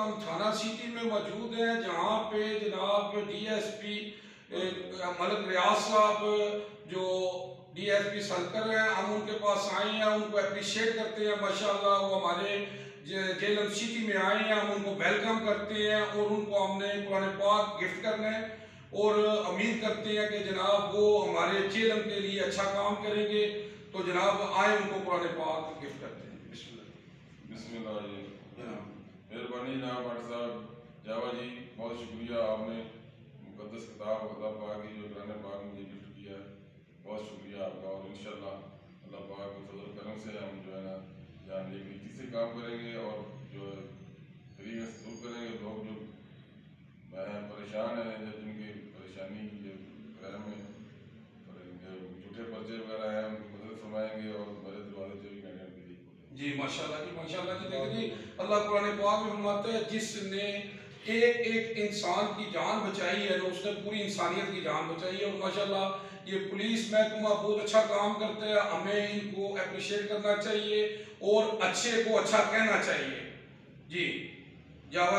हम थाना सिटी में मौजूद हैं, जहाँ पे जनाब DSP मलिक रियाज साहब जो DSP सलकर हैं, हम उनके पास आए हैं, उनको अप्रिशिएट करते हैं। माशाल्लाह वो हमारे जेलम सिटी में आए हैं, हम उनको वेलकम करते हैं और उनको हमने कुरान पाक गिफ्ट करना है और उम्मीद करते हैं कि जनाब वो हमारे जेलम के लिए अच्छा काम करेंगे। तो जनाब आए उनको कुरान पाक गिफ्ट करते हैं। बिस्मिल्लाह जी, मेहरबानी जनाब डॉक्टर साहब जावा जी, बहुत शुक्रिया, आपने मुक़द्दस किताब अल्लाह पाक की जो कुरान पाक मुझे गिफ्ट किया, बहुत शुक्रिया आपका। और इंशाल्लाह अल्लाह पाक के फजल करम से हम जो है ना जान एक नीति से काम करेंगे और जो तरीके से दूर करेंगे। लोग जो परेशान हैं, जब जिनकी परेशानी क्राइम में झूठे पर्चे वगैरह हैं, उनकी मदद फरमाएंगे और बड़े दरवाजे जो जी माशाल्लाह जी देखिए जी, अल्लाह कुरान पाक में फरमाता है जिसने एक एक इंसान की जान बचाई है तो उसने पूरी इंसानियत की जान बचाई है। और माशाल्लाह ये पुलिस महकमा बहुत अच्छा काम करता है, हमें इनको अप्रिशिएट करना चाहिए और अच्छे को अच्छा कहना चाहिए। जी जावा।